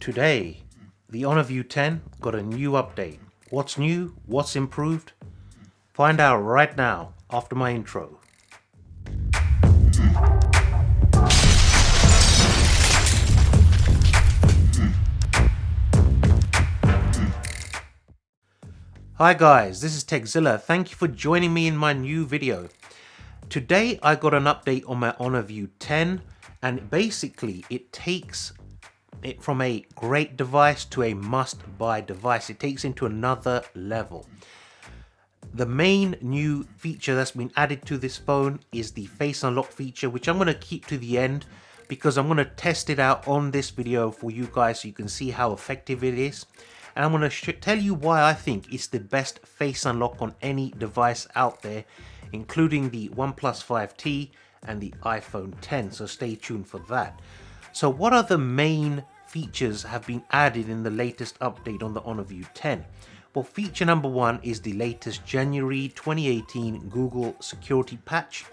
Today, the Honor View 10 got a new update. What's new? What's improved? Find out right now after my intro. Hi guys, this is Zilla. Thank you for joining me in my new video. Today I got an update on my Honor View 10, and basically it takes it from a great device to a must-buy device. It takes it to another level. The main new feature that's been added to this phone is the face unlock feature, which I'm going to keep to the end because I'm going to test it out on this video for you guys so you can see how effective it is. And I'm going to tell you why I think it's the best face unlock on any device out there, including the OnePlus 5T and the iPhone 10. So stay tuned for that. So what are the main features have been added in the latest update on the Honor View 10? Well, feature number one is the latest January 2018 Google security patch.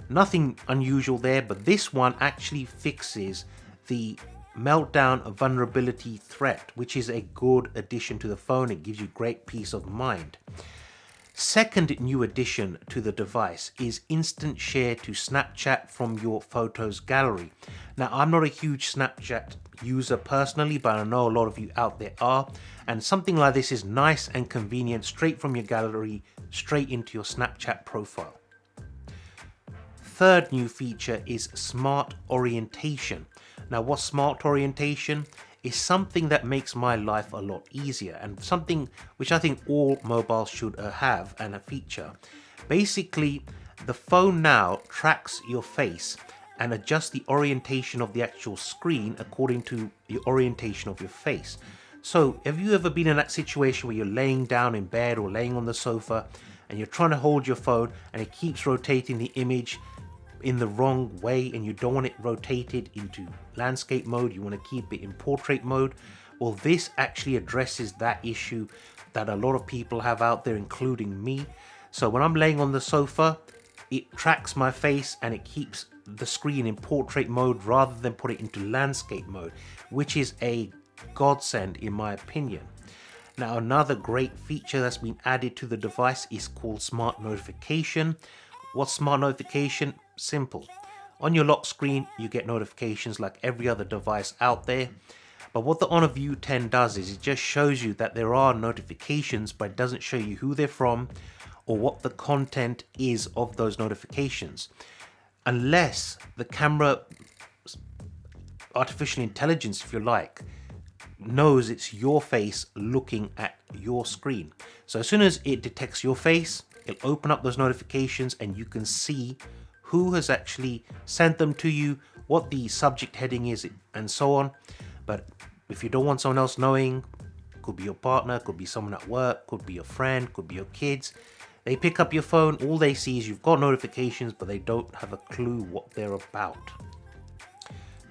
Nothing unusual there, but this one actually fixes the meltdown vulnerability threat, which is a good addition to the phone. It gives you great peace of mind. Second new addition to the device is instant share to Snapchat from your photos gallery. Now, I'm not a huge Snapchat user personally, but I know a lot of you out there are, and something like this is nice and convenient, straight from your gallery straight into your Snapchat profile. Third new feature is smart orientation. Now, what's smart orientation? Is something that makes my life a lot easier, and something which I think all mobiles should have and a feature. Basically, the phone now tracks your face and adjusts the orientation of the actual screen according to the orientation of your face. So have you ever been in that situation where you're laying down in bed or laying on the sofa and you're trying to hold your phone and it keeps rotating the image in the wrong way, and you don't want it rotated into landscape mode, you want to keep it in portrait mode? Well, this actually addresses that issue that a lot of people have out there, including me. So when I'm laying on the sofa, it tracks my face and it keeps the screen in portrait mode rather than put it into landscape mode, which is a godsend in my opinion. Now, another great feature that's been added to the device is called smart notification. What's smart notification? Simple. On your lock screen, you get notifications like every other device out there. But what the Honor View 10 does is it just shows you that there are notifications, but it doesn't show you who they're from or what the content is of those notifications. Unless the camera, artificial intelligence if you like, knows it's your face looking at your screen. So as soon as it detects your face, it'll open up those notifications and you can see who has actually sent them to you, what the subject heading is, and so on. But if you don't want someone else knowing, could be your partner, could be someone at work, could be your friend, could be your kids. They pick up your phone, all they see is you've got notifications, but they don't have a clue what they're about.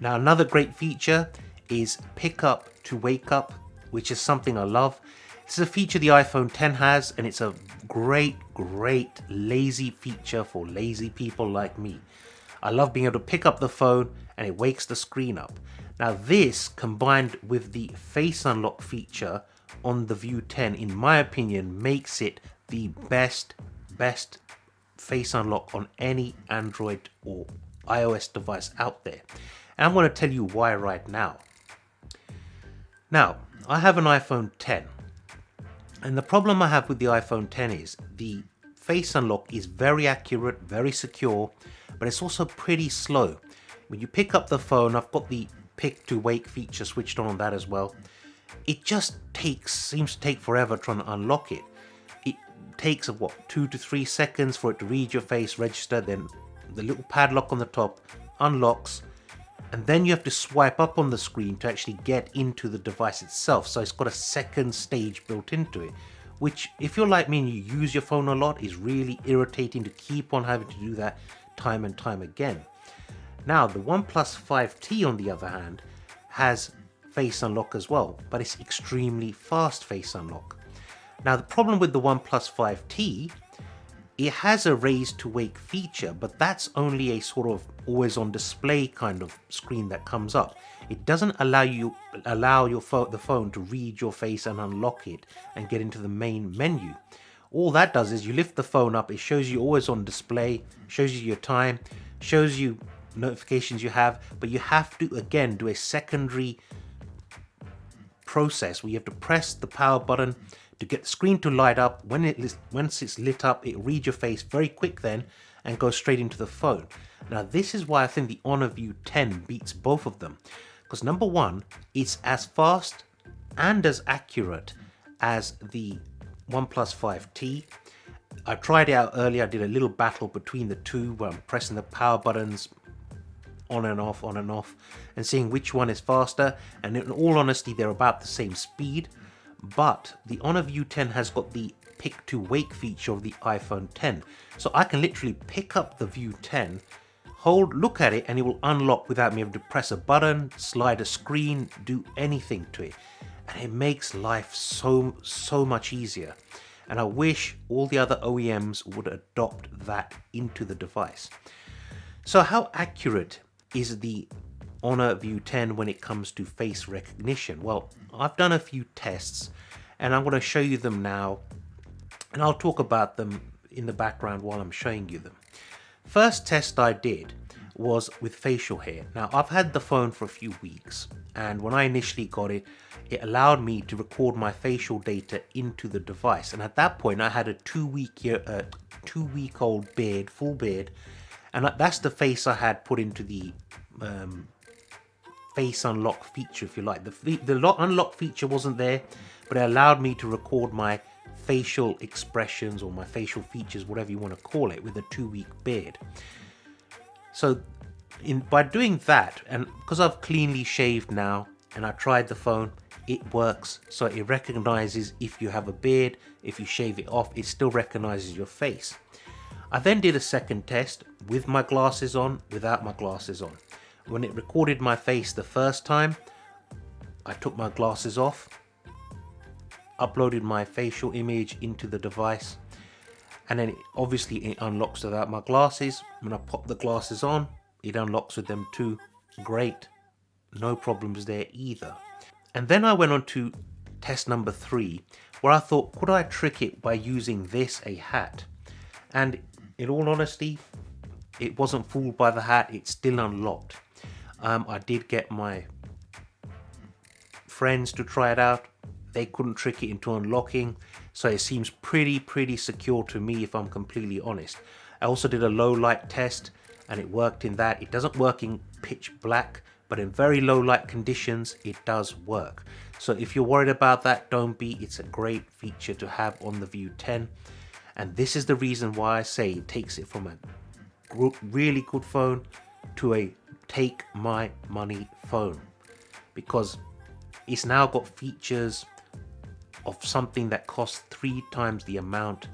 Now, another great feature is pick up to wake up, which is something I love. This is a feature the iPhone 10 has, and it's a great lazy feature for lazy people like me. I love being able to pick up the phone and it wakes the screen up. Now, this combined with the face unlock feature on the View 10, in my opinion, makes it the best face unlock on any Android or iOS device out there. And I'm going to tell you why right now. Now, I have an iPhone 10. And the problem I have with the iPhone 10 is the face unlock is very accurate, very secure, but it's also pretty slow. When you pick up the phone, I've got the pick to wake feature switched on that as well. It just seems to take forever trying to unlock it. It takes 2 to 3 seconds for it to read your face, register, then the little padlock on the top unlocks, and then you have to swipe up on the screen to actually get into the device itself. So it's got a second stage built into it, which if you're like me and you use your phone a lot, is really irritating to keep on having to do that time and time again. Now, the OnePlus 5T on the other hand has face unlock as well, but it's extremely fast face unlock. Now, the problem with the OnePlus 5T, it has a raise to wake feature, but that's only a sort of always on display kind of screen that comes up. It doesn't allow the phone to read your face and unlock it and get into the main menu. All that does is you lift the phone up, it shows you always on display, shows you your time, shows you notifications you have, but you have to again do a secondary process where you have to press the power button to get the screen to light up. Once it's lit up, it reads your face very quick then and goes straight into the phone. Now this is why I think the Honor View 10 beats both of them, because number one, it's as fast and as accurate as the OnePlus 5T. I tried it out earlier. I did a little battle between the two where I'm pressing the power buttons on and off and seeing which one is faster, and in all honesty they're about the same speed. But the Honor View 10 has got the pick to wake feature of the iPhone 10, so I can literally pick up the View 10, look at it, and it will unlock without me having to press a button, slide a screen, do anything to it. And it makes life so much easier, and I wish all the other OEMs would adopt that into the device. So how accurate is the Honor View 10 when it comes to face recognition? Well, I've done a few tests and I'm going to show you them now, and I'll talk about them in the background while I'm showing you them. First test I did was with facial hair. Now I've had the phone for a few weeks, and when I initially got it, it allowed me to record my facial data into the device, and at that point I had a 2-week-old beard, full beard, and that's the face I had put into the face unlock feature, if you like. The unlock feature wasn't there, but it allowed me to record my facial expressions or my facial features, whatever you want to call it, with a 2-week beard. So by doing that, and because I've cleanly shaved now and I tried the phone, it works. So it recognizes if you have a beard, if you shave it off, it still recognizes your face. I then did a second test with my glasses on, without my glasses on. When it recorded my face the first time, I took my glasses off, uploaded my facial image into the device, and then obviously it unlocks without my glasses. When I pop the glasses on, it unlocks with them too. Great, no problems there either. And then I went on to test number 3, where I thought, could I trick it by using this, a hat? And in all honesty, it wasn't fooled by the hat. It's still unlocked. I did get my friends to try it out. They couldn't trick it into unlocking, so it seems pretty secure to me, if I'm completely honest. I also did a low light test and it worked in that. It doesn't work in pitch black, but in very low light conditions it does work. So if you're worried about that, don't be. It's a great feature to have on the View 10, and this is the reason why I say it takes it from a really good phone to a take my money phone, because it's now got features of something that costs 3 times the amount.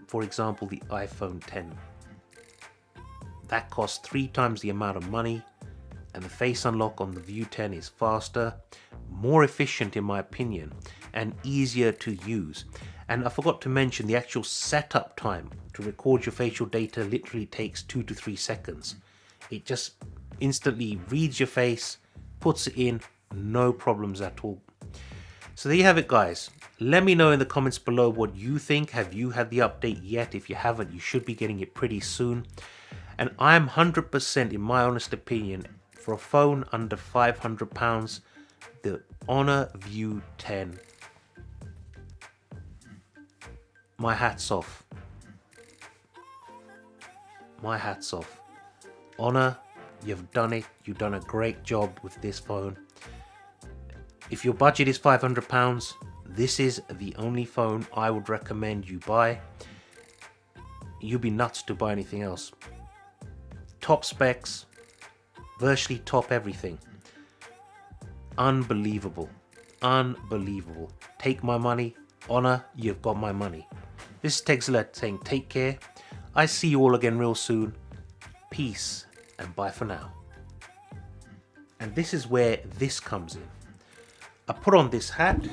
For example, the iPhone 10 that costs 3 times the amount of money, and the face unlock on the View 10 is faster, more efficient in my opinion, and easier to use. And I forgot to mention, the actual setup time to record your facial data literally takes 2 to 3 seconds. It just instantly reads your face, puts it in, no problems at all. So there you have it, guys. Let me know in the comments below what you think. Have you had the update yet? If you haven't, you should be getting it pretty soon. And I'm 100%, in my honest opinion, for a phone under £500, the Honor View 10, my hat's off. My hat's off. Honor, you've done it. You've done a great job with this phone. If your budget is £500, this is the only phone I would recommend you buy. You'd be nuts to buy anything else. Top specs, virtually top everything. Unbelievable. Unbelievable. Take my money. Honor, you've got my money. This is Zilla saying take care. I see you all again real soon. Peace and bye for now. And this is where this comes in. I put on this hat.